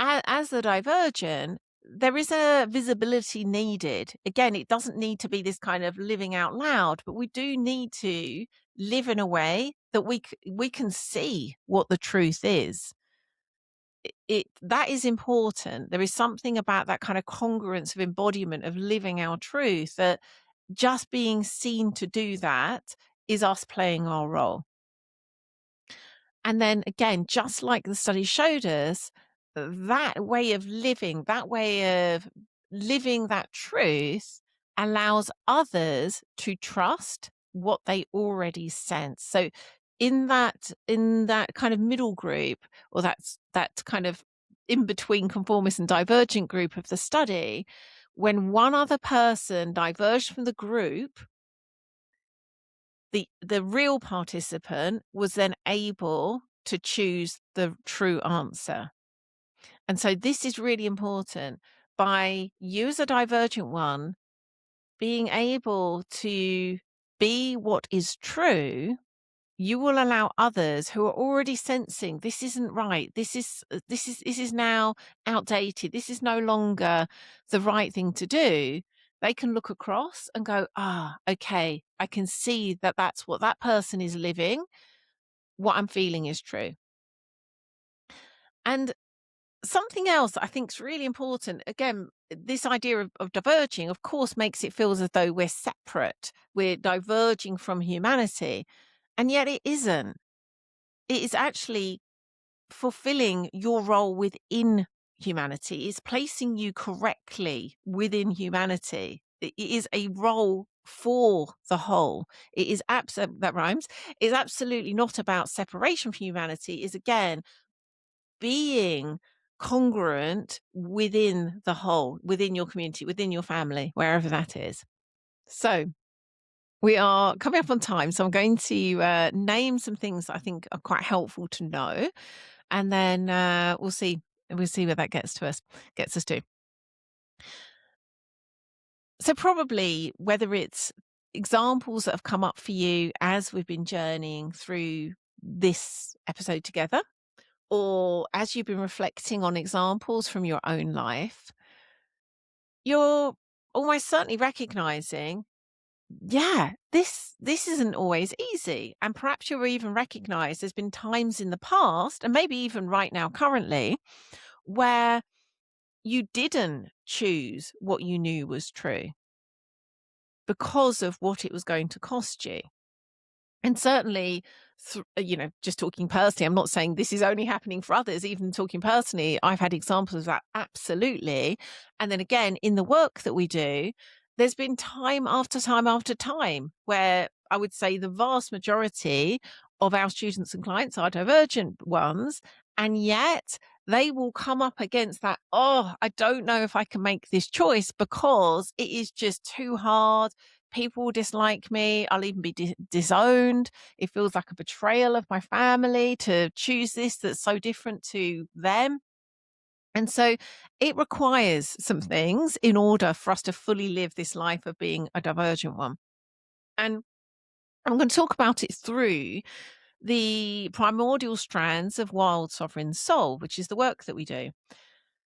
as the divergent, there is a visibility needed. Again, it doesn't need to be this kind of living out loud, but we do need to live in a way that we can see what the truth is. It that is important. There is something about that kind of congruence of embodiment of living our truth, that just being seen to do that is us playing our role. And then again, just like the study showed us, that way of living, that truth allows others to trust what they already sense. So in that kind of middle group, or that kind of in between conformist and divergent group of the study, when one other person diverged from the group, the real participant was then able to choose the true answer. And so this is really important. By you as a divergent one being able to be what is true, you will allow others who are already sensing this isn't right. This is now outdated. This is no longer the right thing to do. They can look across and go, okay, I can see that that's what that person is living. What I'm feeling is true. And something else I think is really important, again, this idea of diverging, of course, makes it feel as though we're separate, we're diverging from humanity. And yet it isn't. It is actually fulfilling your role within humanity. It's placing you correctly within humanity. It is a role for the whole. It is that rhymes. It's absolutely not about separation from humanity. It's again being congruent within the whole, within your community, within your family, wherever that is. So we are coming up on time, so I'm going to name some things that I think are quite helpful to know, and then we'll see where that gets us to. So probably whether it's examples that have come up for you as we've been journeying through this episode together, or as you've been reflecting on examples from your own life, you're almost certainly recognizing, yeah, this isn't always easy. And perhaps you'll even recognize there's been times in the past, and maybe even right now currently, where you didn't choose what you knew was true because of what it was going to cost you. And certainly, just talking personally, I'm not saying this is only happening for others. Even talking personally, I've had examples of that, absolutely. And then again, in the work that we do, there's been time after time after time where I would say the vast majority of our students and clients are divergent ones. And yet they will come up against that, I don't know if I can make this choice because it is just too hard. People will dislike me. I'll even be disowned. It feels like a betrayal of my family to choose this that's so different to them. And so it requires some things in order for us to fully live this life of being a divergent one. And I'm going to talk about it through the primordial strands of Wild Sovereign Soul, which is the work that we do.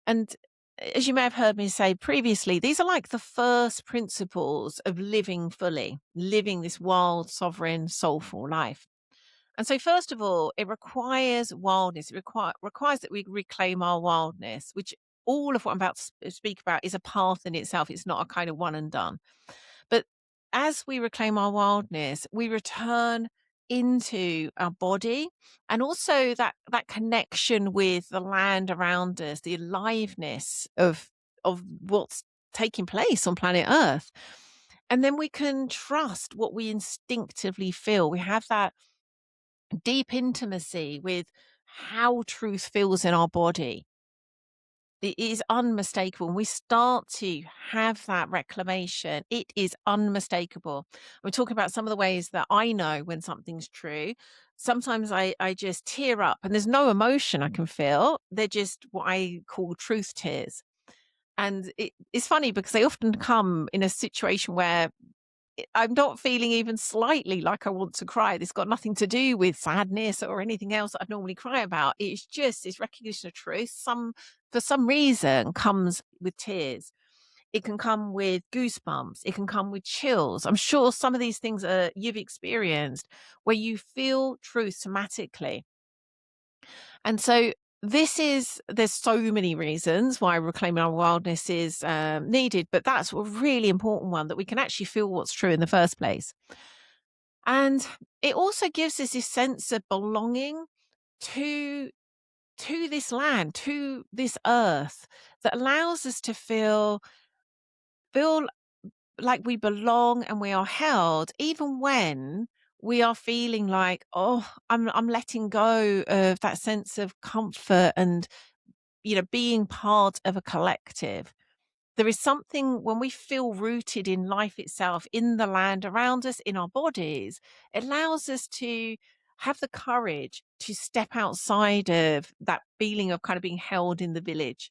And as you may have heard me say previously, these are like the first principles of living fully, living this wild, sovereign, soulful life. And so, first of all, it requires wildness. It requires that we reclaim our wildness, which all of what I'm about to speak about is a path in itself. It's not a kind of one and done. But as we reclaim our wildness, we return into our body, and also that connection with the land around us, the aliveness of what's taking place on planet Earth. And then we can trust what we instinctively feel. We have that deep intimacy with how truth feels in our body. It is unmistakable. When we start to have that reclamation, it is unmistakable. We're talking about some of the ways that I know when something's true. Sometimes I just tear up and there's no emotion I can feel. They're just what I call truth tears. And it's funny because they often come in a situation where I'm not feeling even slightly like I want to cry. It's got nothing to do with sadness or anything else that I'd normally cry about. It's just this recognition of truth. For some reason, comes with tears. It can come with goosebumps. It can come with chills. I'm sure some of these things you've experienced where you feel truth somatically. And so there's so many reasons why reclaiming our wildness is needed, but that's a really important one, that we can actually feel what's true in the first place. And it also gives us this sense of belonging to this land, to this earth, that allows us to feel like we belong and we are held, even when we are feeling like, oh, I'm letting go of that sense of comfort and being part of a collective. There is something when we feel rooted in life itself, in the land around us, in our bodies, it allows us to have the courage to step outside of that feeling of kind of being held in the village.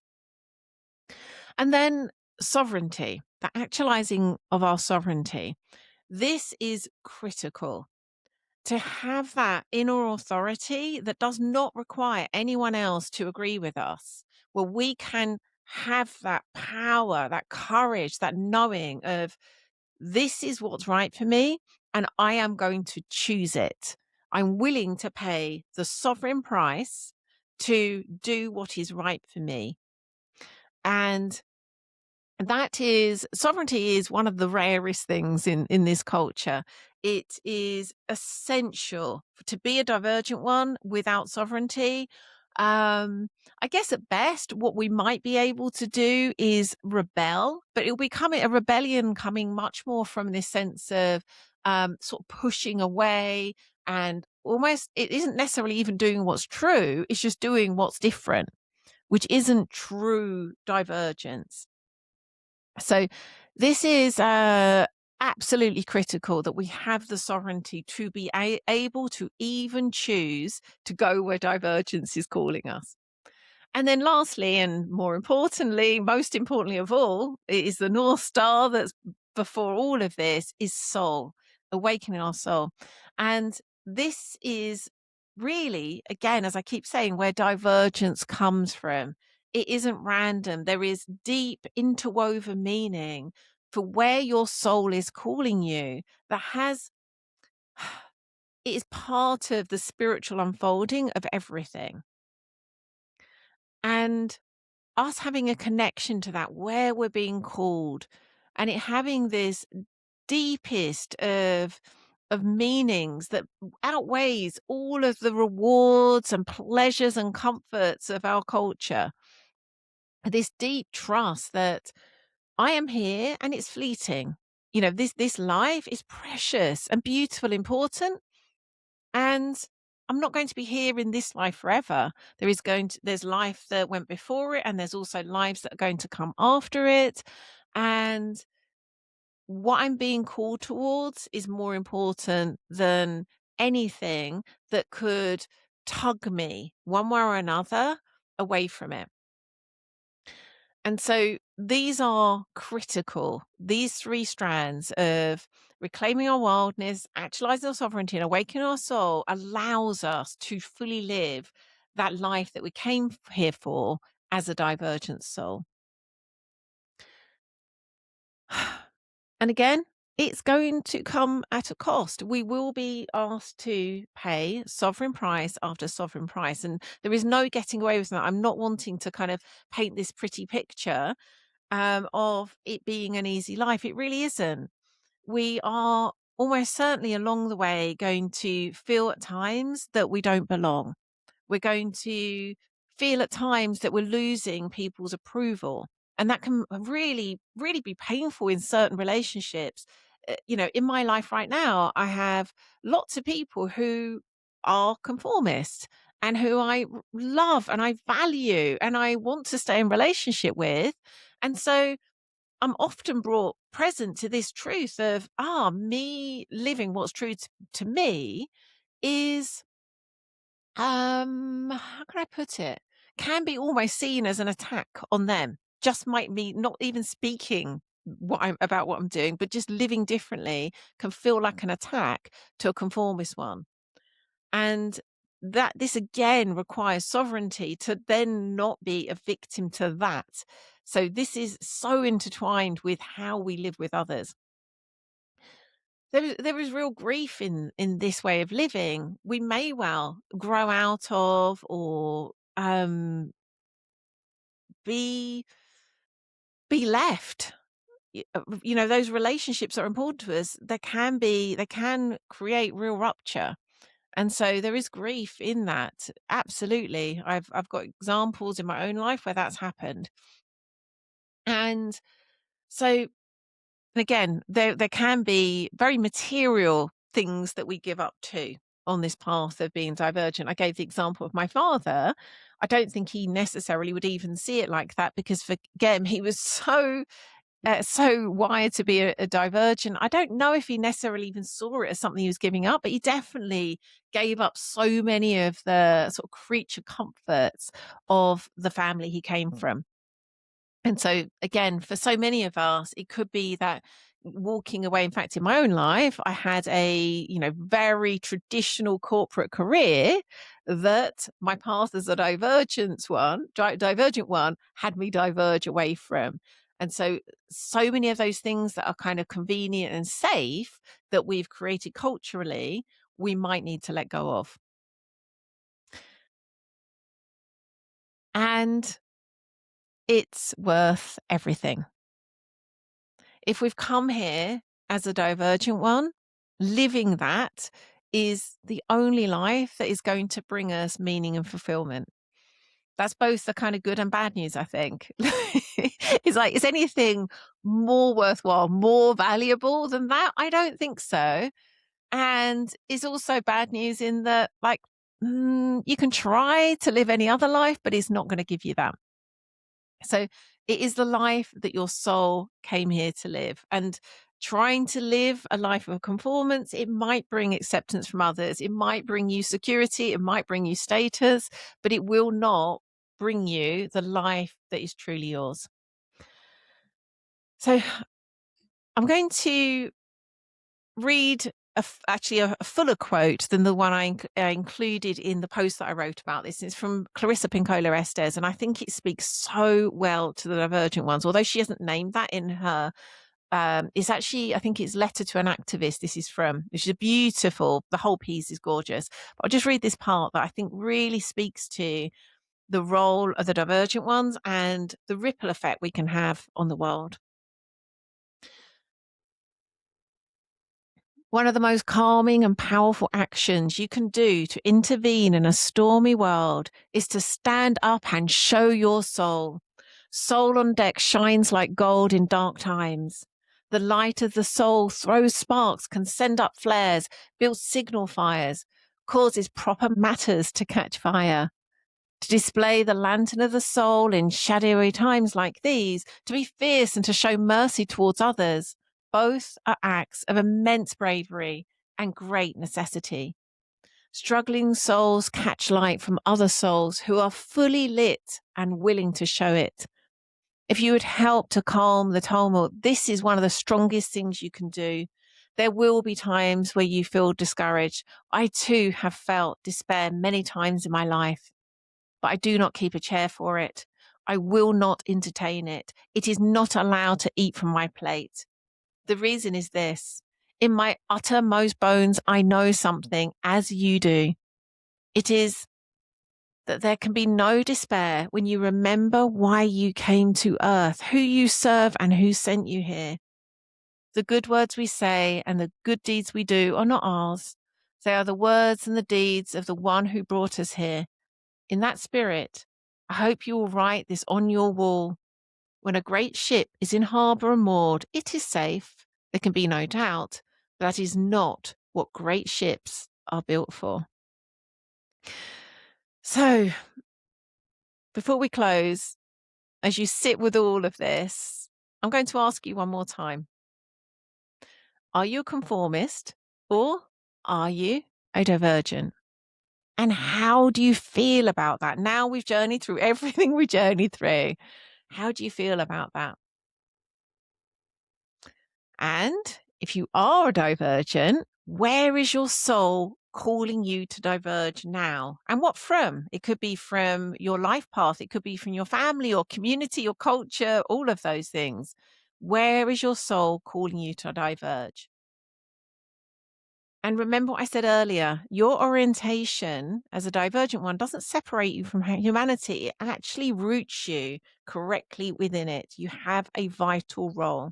And then sovereignty, the actualizing of our sovereignty. This is critical, to have that inner authority that does not require anyone else to agree with us, where we can have that power, that courage, that knowing of, this is what's right for me and I am going to choose it. I'm willing to pay the sovereign price to do what is right for me. And that is, sovereignty is one of the rarest things in this culture. It is essential to be a divergent one without sovereignty. I guess at best, what we might be able to do is rebel, but it'll be coming a rebellion coming much more from this sense of sort of pushing away, and almost it isn't necessarily even doing what's true. It's just doing what's different, which isn't true divergence. So this is absolutely critical, that we have the sovereignty to be able to even choose to go where divergence is calling us. And then lastly, and more importantly, most importantly of all, is the North Star that's before all of this, is soul, awakening our soul. And this is really, again, as I keep saying, where divergence comes from. It isn't random. There is deep interwoven meaning for where your soul is calling you, that has, it is part of the spiritual unfolding of everything. And us having a connection to that, where we're being called, and it having this deepest of meanings that outweighs all of the rewards and pleasures and comforts of our culture. This deep trust that I am here and it's fleeting. This life is precious and beautiful, important, and I'm not going to be here in this life forever. There's life that went before it, and there's also lives that are going to come after it. And what I'm being called towards is more important than anything that could tug me one way or another away from it. And so these are critical. These three strands of reclaiming our wildness, actualizing our sovereignty, and awakening our soul allows us to fully live that life that we came here for as a divergent soul. And again, it's going to come at a cost. We will be asked to pay sovereign price after sovereign price. And there is no getting away with that. I'm not wanting to kind of paint this pretty picture of it being an easy life. It really isn't. We are almost certainly along the way going to feel at times that we don't belong. We're going to feel at times that we're losing people's approval. And that can really, really be painful in certain relationships. in my life right now, I have lots of people who are conformists and who I love and I value and I want to stay in relationship with. And so I'm often brought present to this truth of, me living what's true to me is, how can I put it? Can be almost seen as an attack on them. Just might be not even speaking about what I'm doing, but just living differently can feel like an attack to a conformist one. And that this again requires sovereignty to then not be a victim to that. So this is so intertwined with how we live with others. There is real grief in this way of living. We may well grow out of or be left. Those relationships are important to us. They can create real rupture. And so there is grief in that. Absolutely. I've got examples in my own life where that's happened. And so again, there can be very material things that we give up to on this path of being divergent. I gave the example of my father. I don't think he necessarily would even see it like that because for him, he was so wired to be a divergent. I don't know if he necessarily even saw it as something he was giving up, but he definitely gave up so many of the sort of creature comforts of the family he came from. And so, again, for so many of us, it could be that walking away. In fact, in my own life, I had a, very traditional corporate career that my path as a divergent one had me diverge away from. And so many of those things that are kind of convenient and safe that we've created culturally, we might need to let go of. And it's worth everything. If we've come here as a divergent one, living that is the only life that is going to bring us meaning and fulfillment. That's both the kind of good and bad news, I think. It's like, is anything more worthwhile, more valuable than that? I don't think so. And it's also bad news in that, like, you can try to live any other life, but it's not going to give you that. So it is the life that your soul came here to live. And trying to live a life of conformance, it might bring acceptance from others. It might bring you security. It might bring you status, but it will not bring you the life that is truly yours. So I'm going to read actually a fuller quote than the one I included in the post that I wrote about this. It's from Clarissa Pinkola Estes, and I think it speaks so well to the divergent ones, although she hasn't named that in her. It's actually, I think it's Letter to an Activist. This is from, which is beautiful. The whole piece is gorgeous. But I'll just read this part that I think really speaks to the role of the divergent ones and the ripple effect we can have on the world. One of the most calming and powerful actions you can do to intervene in a stormy world is to stand up and show your soul. Soul on deck shines like gold in dark times. The light of the soul throws sparks, can send up flares, builds signal fires, causes proper matters to catch fire. To display the lantern of the soul in shadowy times like these, to be fierce and to show mercy towards others, both are acts of immense bravery and great necessity. Struggling souls catch light from other souls who are fully lit and willing to show it. If you would help to calm the tumult, this is one of the strongest things you can do. There will be times where you feel discouraged. I too have felt despair many times in my life, but I do not keep a chair for it. I will not entertain it. It is not allowed to eat from my plate. The reason is this: in my uttermost bones, I know something, as you do. It is that there can be no despair when you remember why you came to earth, who you serve, and who sent you here. The good words we say and the good deeds we do are not ours. They are the words and the deeds of the one who brought us here. In that spirit, I hope you will write this on your wall. When a great ship is in harbour and moored, it is safe. There can be no doubt that is not what great ships are built for. So, before we close, as you sit with all of this, I'm going to ask you one more time. Are you a conformist or are you a divergent? And how do you feel about that? Now we've journeyed through everything we journeyed through. How do you feel about that? And if you are a divergent, where is your soul calling you to diverge now? And what from? It could be from your life path, it could be from your family or community or culture, all of those things. Where is your soul calling you to diverge? And remember what I said earlier, your orientation as a divergent one doesn't separate you from humanity. It actually roots you correctly within it. You have a vital role.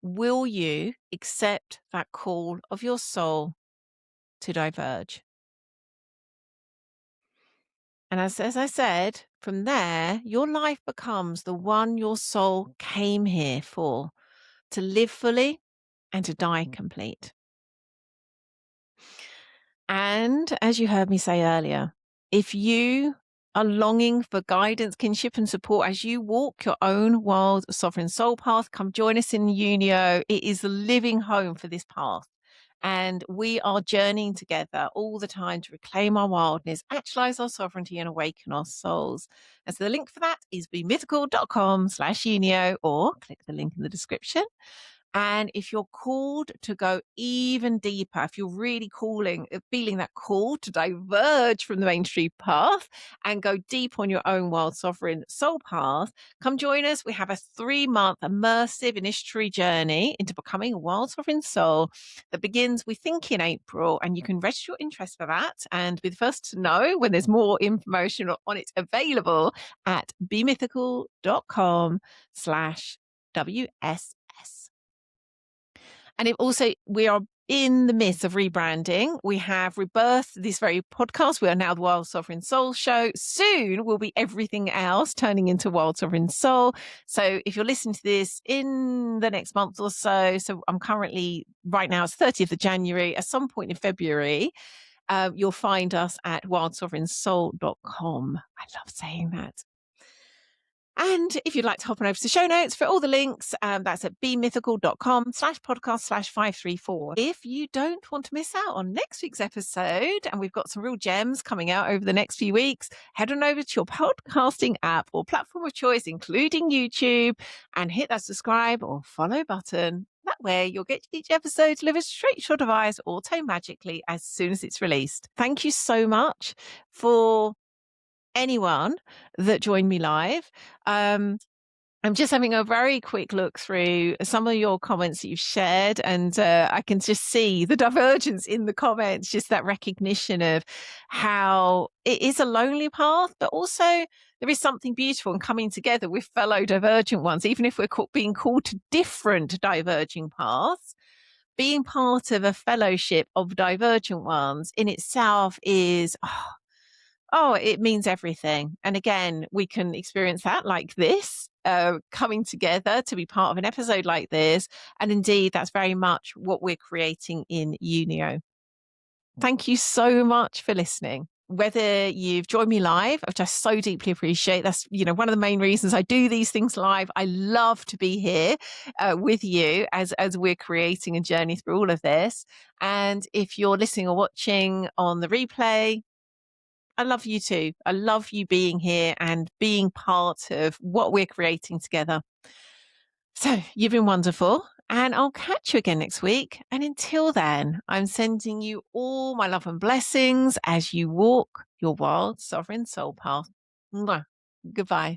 Will you accept that call of your soul to diverge? And as I said, from there, your life becomes the one your soul came here for, to live fully and to die complete. And as you heard me say earlier, if you are longing for guidance, kinship, and support as you walk your own wild sovereign soul path, come join us in Unio. It is the living home for this path. And we are journeying together all the time to reclaim our wildness, actualize our sovereignty, and awaken our souls. And so the link for that is bemythical.com/Unio, or click the link in the description. And if you're called to go even deeper, if you're really feeling that call to diverge from the mainstream path and go deep on your own wild sovereign soul path, come join us. We have a 3-month immersive initiatory journey into becoming a wild sovereign soul that begins, we think, in April. And you can register your interest for that and be the first to know when there's more information on it available at bemythical.com/WSS. And we are in the midst of rebranding. We have rebirthed this very podcast. We are now the Wild Sovereign Soul Show. Soon will be everything else turning into Wild Sovereign Soul. So if you're listening to this in the next month or so I'm currently, right now it's 30th of January, at some point in February, you'll find us at wildsovereignsoul.com. I love saying that. And if you'd like to hop on over to the show notes for all the links, that's at bemythical.com/podcast/534. If you don't want to miss out on next week's episode, and we've got some real gems coming out over the next few weeks, head on over to your podcasting app or platform of choice, including YouTube, and hit that subscribe or follow button. That way you'll get each episode delivered straight to your device auto-magically as soon as it's released. Thank you so much for anyone that joined me live. I'm just having a very quick look through some of your comments that you've shared, and I can just see the divergence in the comments, just that recognition of how it is a lonely path, but also there is something beautiful in coming together with fellow divergent ones, even if we're being called to different diverging paths. Being part of a fellowship of divergent ones in itself is, it means everything. And again, we can experience that like this, coming together to be part of an episode like this. And indeed, that's very much what we're creating in Unio. Thank you so much for listening. Whether you've joined me live, which I so deeply appreciate. That's, one of the main reasons I do these things live. I love to be here with you as we're creating a journey through all of this. And if you're listening or watching on the replay, I love you too. I love you being here and being part of what we're creating together. So you've been wonderful, and I'll catch you again next week. And until then, I'm sending you all my love and blessings as you walk your wild sovereign soul path. Mwah. Goodbye.